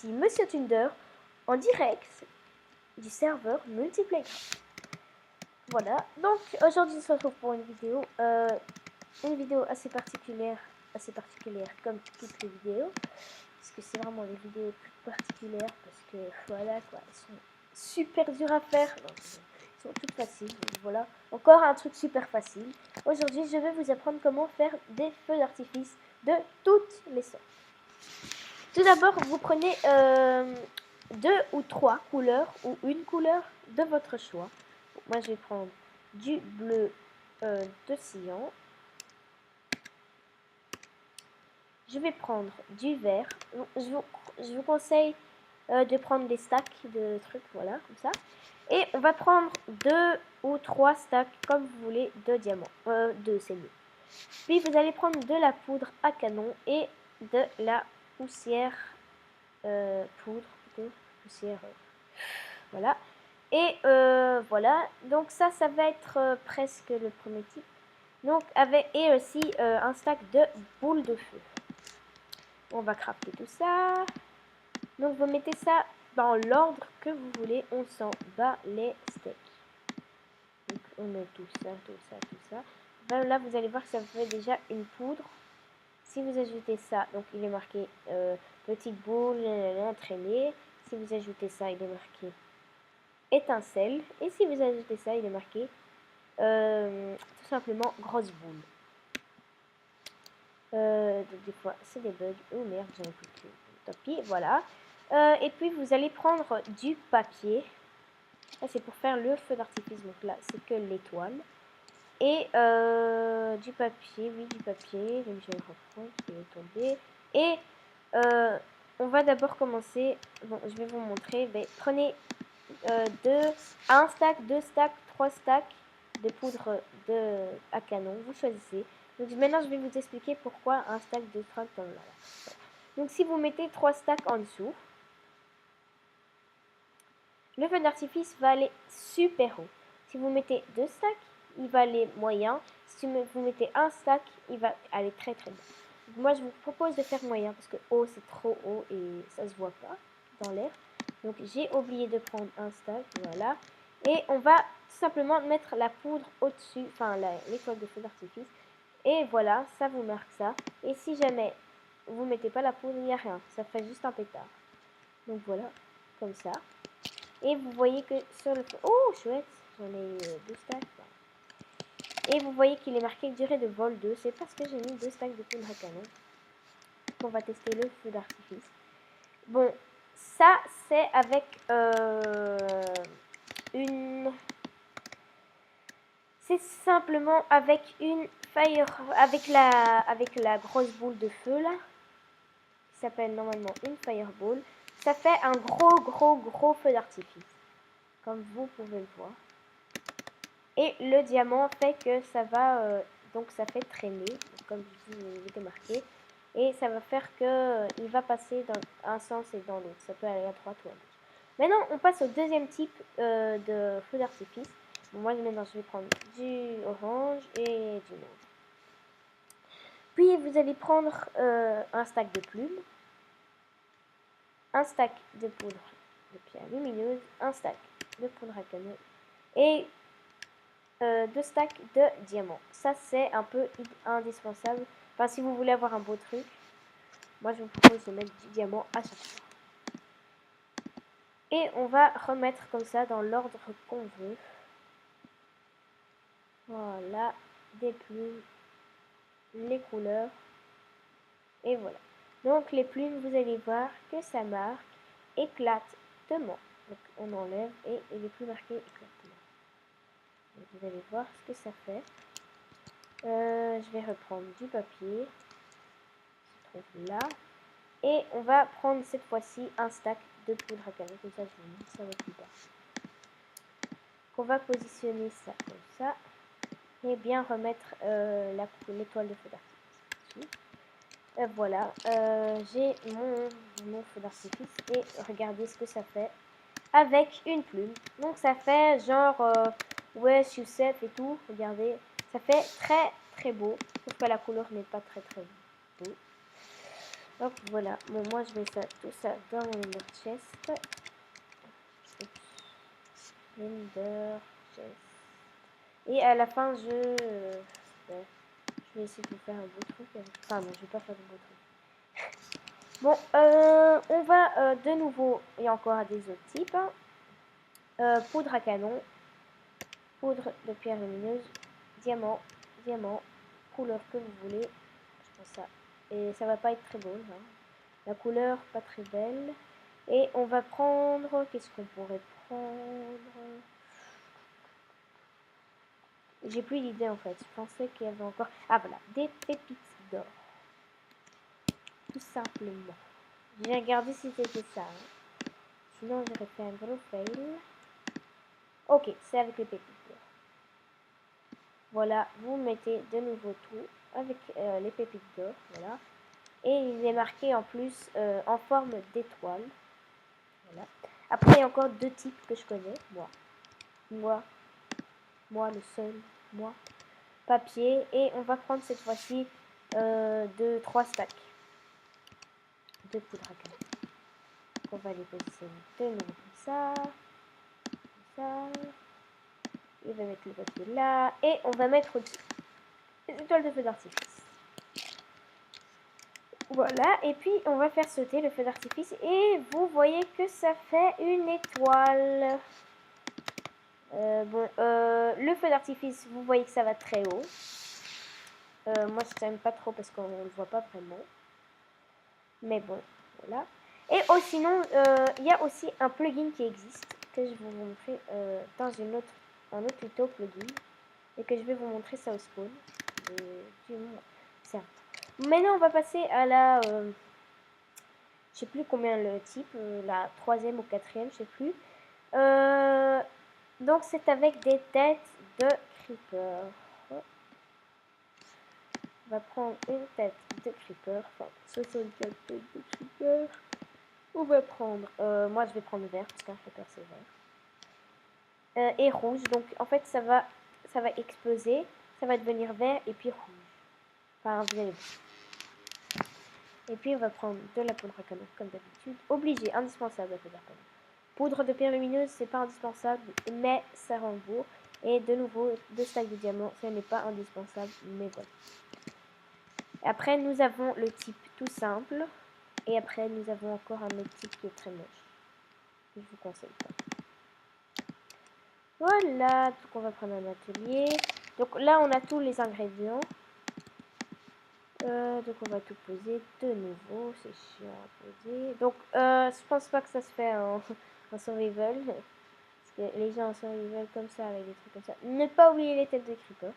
ici Monsieur Thunder en direct du serveur multiplayer. Voilà, donc aujourd'hui on se retrouve pour une vidéo assez particulière comme toutes les vidéos, parce que c'est vraiment les vidéos toutes particulières, parce que voilà quoi, elles sont super dures à faire, non, elles sont toutes faciles, donc voilà, encore un truc super facile. Aujourd'hui je vais vous apprendre comment faire des feux d'artifice de toutes les sortes. Tout d'abord, vous prenez 2 ou 3 couleurs ou une couleur de votre choix. Moi, je vais prendre du bleu de cyan. Je vais prendre du vert. Je vous conseille de prendre des stacks de trucs, voilà, comme ça. Et on va prendre 2 ou 3 stacks, comme vous voulez, de diamants. 2, c'est mieux. Puis, vous allez prendre de la poudre à canon et de la poussière poudre plutôt, poussière, voilà. Et voilà, donc ça va être presque le premier type. Donc et aussi un stack de boules de feu. On va crafter tout ça. Donc vous mettez ça dans l'ordre que vous voulez. On s'en bat les steaks. Donc on met tout ça, tout ça, tout ça. Ben, là vous allez voir que ça fait déjà une poudre. Si vous ajoutez ça, donc il est marqué petite boule, traînée. Si vous ajoutez ça, il est marqué étincelle. Et si vous ajoutez ça, il est marqué tout simplement grosse boule. Donc des fois, c'est des bugs. Oh merde, j'ai un coup de cul. Tant pis, voilà. Et puis vous allez prendre du papier. Là, c'est pour faire le feu d'artifice. Donc là, c'est que l'étoile. Et du papier, oui, du papier. Donc je vais le reprendre, qui est tombé. Et on va d'abord commencer. Bon, je vais vous montrer. Mais prenez un stack, 2 stacks, 3 stacks de poudre à canon. Vous choisissez. Donc maintenant, je vais vous expliquer pourquoi un stack de 30 dans là. Donc si vous mettez 3 stacks en dessous, le feu d'artifice va aller super haut. Si vous mettez 2 stacks, il va aller moyen. Si vous mettez un stack, il va aller très très bas. Donc moi, je vous propose de faire moyen parce que haut, c'est trop haut et ça se voit pas dans l'air. Donc j'ai oublié de prendre un stack, voilà. Et on va tout simplement mettre la poudre au-dessus, enfin l'étoile de feu d'artifice. Et voilà, ça vous marque ça. Et si jamais vous mettez pas la poudre, il n'y a rien. Ça fait juste un pétard. Donc voilà, comme ça. Et vous voyez que sur le... Oh, chouette, j'en ai 2 stacks. Et vous voyez qu'il est marqué durée de vol 2. C'est parce que j'ai mis 2 stacks de poudre à canon. On va tester le feu d'artifice. Bon, ça c'est avec c'est simplement avec une fire, avec la grosse boule de feu là, qui s'appelle normalement une fireball. Ça fait un gros feu d'artifice, comme vous pouvez le voir. Et le diamant fait que ça va, donc ça fait traîner, comme je vous l'ai marqué. Et ça va faire que il va passer dans un sens et dans l'autre. Ça peut aller à droite ou à gauche. Maintenant, on passe au deuxième type de feu d'artifice. Bon, moi, maintenant, je vais prendre du orange et du mauve. Puis, vous allez prendre un stack de plumes, un stack de poudre de pierre lumineuse, un stack de poudre à canon et 2 stacks de diamants. Ça, c'est un peu indispensable. Enfin, si vous voulez avoir un beau truc, moi, je vous propose de mettre du diamant à chaque fois. Et on va remettre comme ça dans l'ordre qu'on veut. Voilà, des plumes, les couleurs. Et voilà. Donc les plumes, vous allez voir que ça marque éclatement. Donc on enlève et il n'est plus marqué éclatement. Donc, vous allez voir ce que ça fait. Je vais reprendre du papier. Se trouve là. Et on va prendre cette fois-ci un stack de poudre à canon. Comme ça, je vous montre ça va plus bas. On va positionner ça comme ça. Et bien remettre l'étoile de feu d'artifice. Voilà, j'ai mon feu d'artifice et regardez ce que ça fait avec une plume. Donc ça fait genre ouais, Youssef et tout, regardez, ça fait très beau, sauf que la couleur n'est pas très beau. Donc voilà, bon moi je mets ça, tout ça dans mon Ender Chest. Ender Chest. Et à la fin je vais essayer de faire un beau truc. Enfin non, je vais pas faire de beau truc. Bon, on va de nouveau, et encore à des autres types. Poudre à canon, poudre de pierre lumineuse, diamant, diamant, couleur que vous voulez. Je pense ça. Et ça va pas être très beau, hein. La couleur pas très belle. Et on va prendre, qu'est-ce qu'on pourrait prendre? J'ai plus d'idée en fait. Je pensais qu'il y avait encore. Ah voilà, des pépites d'or. Tout simplement. J'ai regardé si c'était ça, hein. Sinon j'aurais fait un gros fail. Ok, c'est avec les pépites d'or. Voilà, vous mettez de nouveau tout avec les pépites d'or. Voilà. Et il est marqué en plus en forme d'étoile. Voilà. Après, il y a encore deux types que je connais. Moi, le seul, moi. Papier. Et on va prendre cette fois-ci 3 stacks de poudre à canon. On va les positionner de nouveau comme ça. Comme ça. Il va mettre le papier là. Et on va mettre au-dessus les étoiles de feu d'artifice. Voilà, et puis on va faire sauter le feu d'artifice et vous voyez que ça fait une étoile. Le feu d'artifice, vous voyez que ça va très haut. Moi je n'aime pas trop parce qu'on ne le voit pas vraiment. Mais bon, voilà. Et oh, sinon, il y a aussi un plugin qui existe que je vais vous montrer dans un autre tuto plugin. Et que je vais vous montrer ça au spawn. Maintenant on va passer à la... je sais plus combien le type, la troisième ou quatrième, je sais plus. Donc c'est avec des têtes de creeper. On va prendre une tête de creeper. Enfin, 64 têtes de creeper. On va prendre, moi je vais prendre vert parce qu'un creeper c'est vert. Et rouge. Donc en fait ça va exploser, ça va devenir vert et puis rouge. Enfin vous allez voir. Et puis on va prendre de la poudre à canon comme d'habitude. Obligé, indispensable la poudre à canon. Poudre de pierre lumineuse, c'est pas indispensable, mais ça rend beau. Et de nouveau, 2 stacks de diamants, ce n'est pas indispensable, mais voilà. Après, nous avons le type tout simple. Et après, nous avons encore un autre type qui est très moche. Je vous conseille pas. Voilà, donc on va prendre un atelier. Donc là, on a tous les ingrédients. Donc on va tout poser de nouveau, c'est chiant à poser. Donc je pense pas que ça se fait en survival. Parce que les gens en survival comme ça, avec des trucs comme ça. Ne pas oublier les têtes de creeper.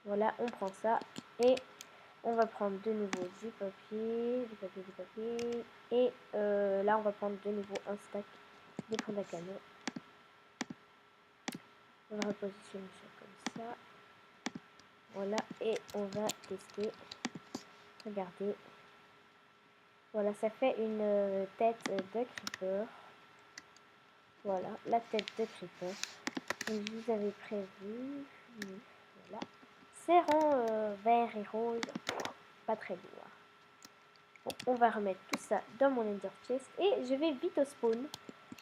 Voilà, on prend ça. Et on va prendre de nouveau du papier. Et là on va prendre de nouveau un stack de poudre à canon. On va repositionner ça comme ça. Voilà, et on va tester. Regardez. Voilà, ça fait une tête de creeper. Voilà, la tête de creeper. Donc, je vous avais prévu. Voilà. C'est rond vert et rose. Pas très beau. Hein. Bon, on va remettre tout ça dans mon Ender Chest. Et je vais vite au spawn.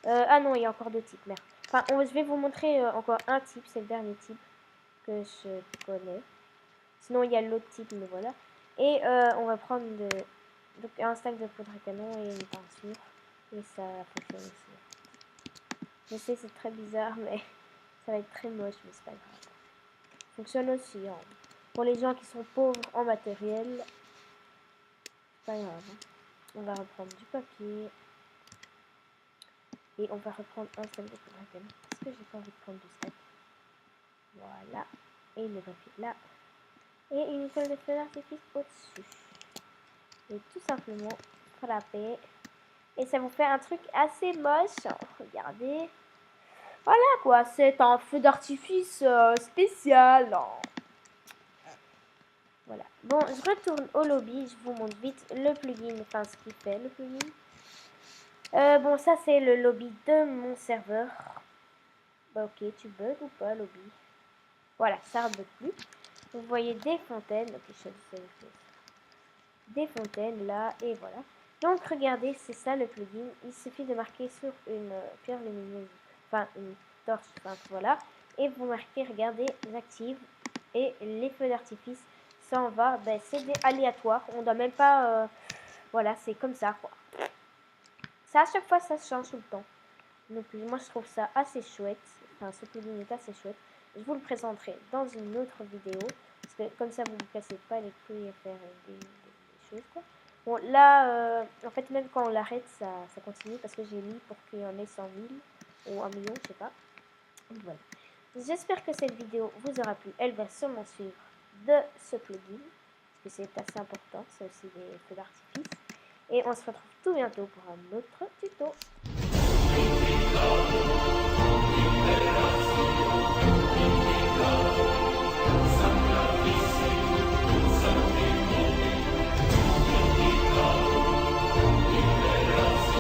Ah non, il y a encore deux types. Merde. Enfin, je vais vous montrer encore un type. C'est le dernier type que je connais. Sinon, il y a l'autre type, mais voilà. Et on va prendre donc, un stack de poudre à canon et une peinture. Et ça fonctionne aussi. Je sais, c'est très bizarre, mais ça va être très moche, mais c'est pas grave. Ça fonctionne aussi. Hein. Pour les gens qui sont pauvres en matériel, c'est pas grave. Hein. On va reprendre du papier. Et on va reprendre un stack de poudre à canon. Parce que j'ai pas envie de prendre deux stacks. Voilà. Et le papier là. Et une étoile de feu d'artifice au-dessus. Et tout simplement frapper. Et ça vous fait un truc assez moche. Regardez. Voilà quoi, c'est un feu d'artifice spécial. Voilà. Bon, je retourne au lobby. Je vous montre vite le plugin. Enfin, ce qu'il fait, le plugin. Bon, ça c'est le lobby de mon serveur. Bah ok, tu bugs ou pas, lobby? Voilà, ça ne bug plus. Vous voyez des fontaines. Ok, je sais. des fontaines là, et voilà. Donc regardez, c'est ça le plugin. Il suffit de marquer sur une pierre lumineuse, enfin une torche, enfin voilà, et vous marquez, regardez, j'active, et les feux d'artifice s'en va. Ben, c'est aléatoire, on doit même pas, voilà, c'est comme ça quoi. Ça à chaque fois ça change tout le temps. Donc moi je trouve ça assez chouette. Enfin ce plugin est assez chouette. Je vous le présenterai dans une autre vidéo. Parce que comme ça vous ne vous cassez pas les couilles à faire des choses quoi. Bon là en fait même quand on l'arrête ça continue parce que j'ai mis pour qu'il y en ait 100 000 ou 1 million je sais pas. Donc, voilà. J'espère que cette vidéo vous aura plu. Elle va sûrement suivre de ce plugin. Parce que c'est assez important. C'est aussi des feux d'artifice. Et on se retrouve tout bientôt pour un autre tuto.